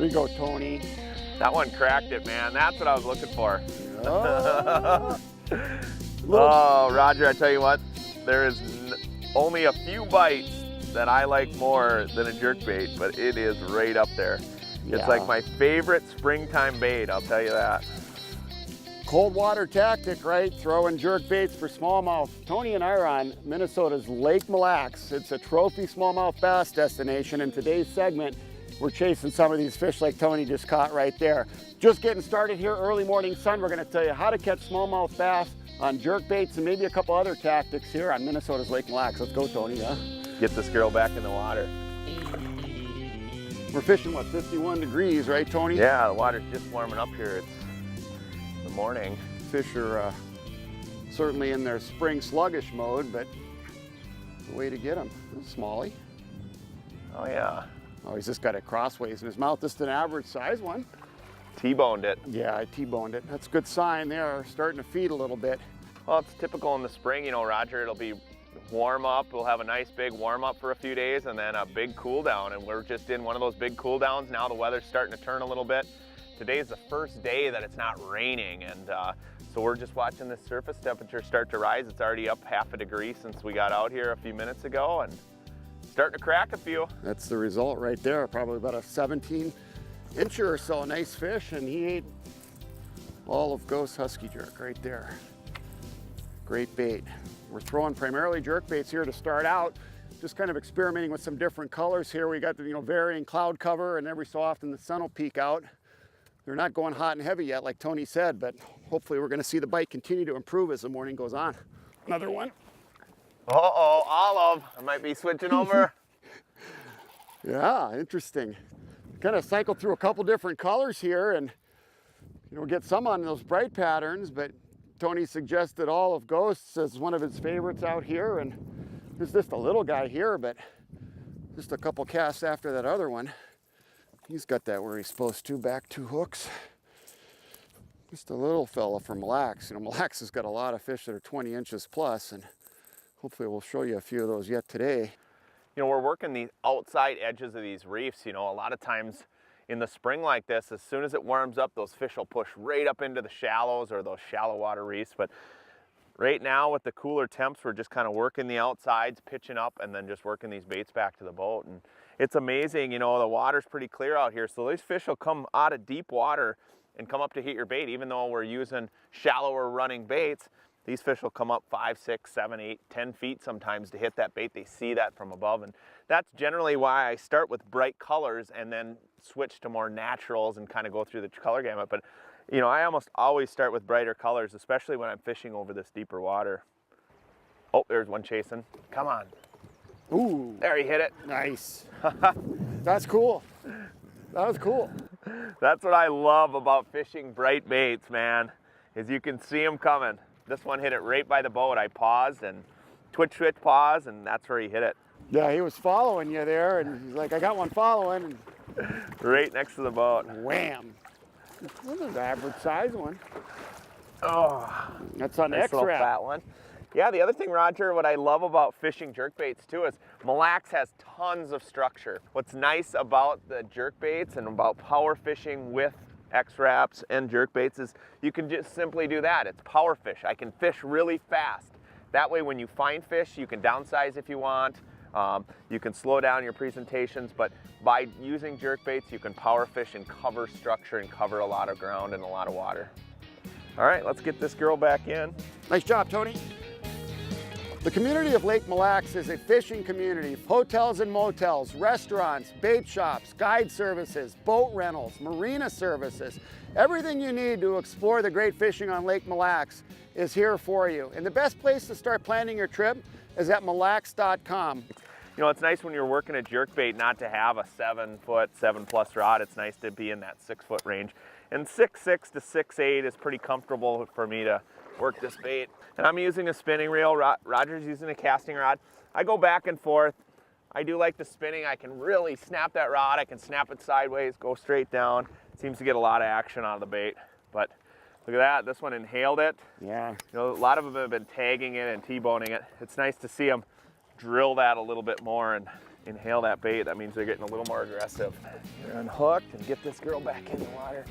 There you go, Tony. That one cracked it, man. That's what I was looking for. Oh, Oh, Roger, I tell you what, there is only a few bites that I like more than a jerkbait, but it is right up there. yeah. It's like my favorite springtime bait, I'll tell you that. Cold water tactic, right? Throwing jerk baits for smallmouth. Tony and I are on Minnesota's Lake Mille Lacs. It's a trophy smallmouth bass destination. In today's segment, we're chasing some of these fish like Tony just caught right there. Just getting started here, early morning sun. We're gonna tell you how to catch smallmouth bass on jerk baits and maybe a couple other tactics here on Minnesota's Lake Mille Lacs. Let's go, Tony, huh? Get this girl back in the water. We're fishing, what, 51 degrees, right, Tony? Yeah, the water's just warming up here. It's the morning. Fish are certainly in their spring sluggish mode, but the way to get them. Smallie. Oh yeah. Oh, he's just got it crossways in his mouth. Just an average size one. T-boned it. Yeah, I T-boned it. That's a good sign there. Starting to feed a little bit. Well, it's typical in the spring, you know, Roger, it'll be warm up. We'll have a nice big warm up for a few days and then a big cool down. And we're just in one of those big cool downs. Now the weather's starting to turn a little bit. Today's the first day that it's not raining. And so we're just watching the surface temperature start to rise. It's already up half a degree since we got out here a few minutes ago and starting to crack a few. That's the result right there. Probably about a 17-incher or so. Nice fish, and he ate all of Ghost Husky Jerk right there. Great bait. We're throwing primarily jerk baits here to start out. Just kind of experimenting with some different colors here. We got the varying cloud cover, and every so often the sun will peek out. They're not going hot and heavy yet, like Tony said, but hopefully we're going to see the bite continue to improve as the morning goes on. Another one. Uh-oh, olive. I might be switching over. Yeah, interesting. Kind of cycle through a couple different colors here and get some on those bright patterns, but Tony suggested Olive Ghosts as one of his favorites out here, and there's just a little guy here, but just a couple casts after that other one. He's got that where he's supposed to, back 2 hooks. Just a little fella from Mille Lacs. Mille Lacs has got a lot of fish that are 20 inches plus, and hopefully we'll show you a few of those yet today. We're working the outside edges of these reefs. A lot of times in the spring like this, as soon as it warms up, those fish will push right up into the shallows or those shallow water reefs. But right now with the cooler temps, we're just kind of working the outsides, pitching up, and then just working these baits back to the boat. And it's amazing, the water's pretty clear out here. So these fish will come out of deep water and come up to hit your bait. Even though we're using shallower running baits, these fish will come up 5, 6, 7, 8, 10 feet sometimes to hit that bait. They see that from above. And that's generally why I start with bright colors and then switch to more naturals and kind of go through the color gamut. But, I almost always start with brighter colors, especially when I'm fishing over this deeper water. Oh, there's one chasing. Come on. Ooh. There, he hit it. Nice. That's cool. That was cool. That's what I love about fishing bright baits, man, is you can see them coming. This one hit it right by the boat. I paused and twitch, pause, and that's where he hit it. Yeah, he was following you there, and he's like, I got one following. And right next to the boat. Wham. This is an average size one. Oh, that's on nice little X-Wrap. fat one. Yeah, the other thing, Roger, what I love about fishing jerkbaits too is Mille Lacs has tons of structure. What's nice about the jerkbaits and about power fishing with X-Wraps and jerkbaits is you can just simply do that. It's power fish. I can fish really fast. That way when you find fish, you can downsize if you want. You can slow down your presentations, but by using jerkbaits, you can power fish and cover structure and cover a lot of ground and a lot of water. All right, let's get this girl back in. Nice job, Tony. The community of Lake Mille Lacs is a fishing community of hotels and motels, restaurants, bait shops, guide services, boat rentals, marina services. Everything you need to explore the great fishing on Lake Mille Lacs is here for you. And the best place to start planning your trip is at millelacs.com. It's nice when you're working a jerkbait not to have a 7-foot, 7+ rod. It's nice to be in that 6-foot range. And 6'6" to 6'8" is pretty comfortable for me to work this bait. And I'm using a spinning reel. Roger's using a casting rod. I go back and forth. I do like the spinning. I can really snap that rod. I can snap it sideways, go straight down. It seems to get a lot of action out of the bait. But look at that, this one inhaled it. Yeah. A lot of them have been tagging it and T-boning it. It's nice to see them drill that a little bit more and inhale that bait, that means they're getting a little more aggressive. You're unhooked and get this girl back in the water.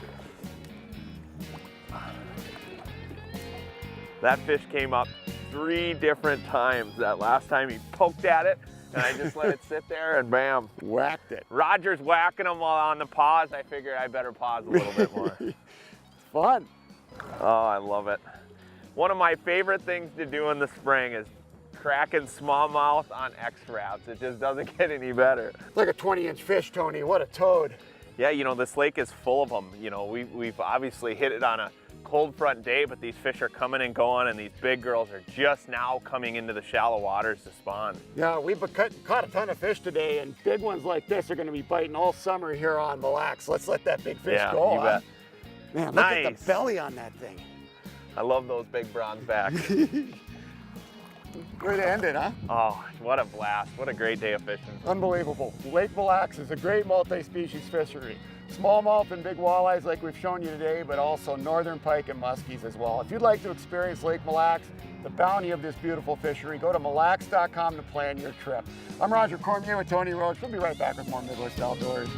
That fish came up 3 different times. That last time he poked at it and I just let it sit there and bam. Whacked it. Roger's whacking them while on the pause. I figured I better pause a little bit more. Fun. Oh, I love it. One of my favorite things to do in the spring is cracking smallmouth on X-Wraps. It just doesn't get any better. It's like a 20-inch fish, Tony. What a toad. Yeah, you know, this lake is full of them. You know, we've obviously hit it on a cold front day, but these fish are coming and going, and these big girls are just now coming into the shallow waters to spawn. Yeah, we've caught a ton of fish today, and big ones like this are going to be biting all summer here on Mille Lacs. Let's let that big fish go. You bet. Man, look Nice. at the belly on that thing. I love those big bronze backs. Way to end it, huh? Oh, what a blast. What a great day of fishing. Unbelievable. Lake Mille Lacs is a great multi-species fishery. Smallmouth and big walleyes like we've shown you today, but also northern pike and muskies as well. If you'd like to experience Lake Mille Lacs, the bounty of this beautiful fishery, go to millelacs.com to plan your trip. I'm Roger Cormier with Tony Roach. We'll be right back with more Midwest Outdoors.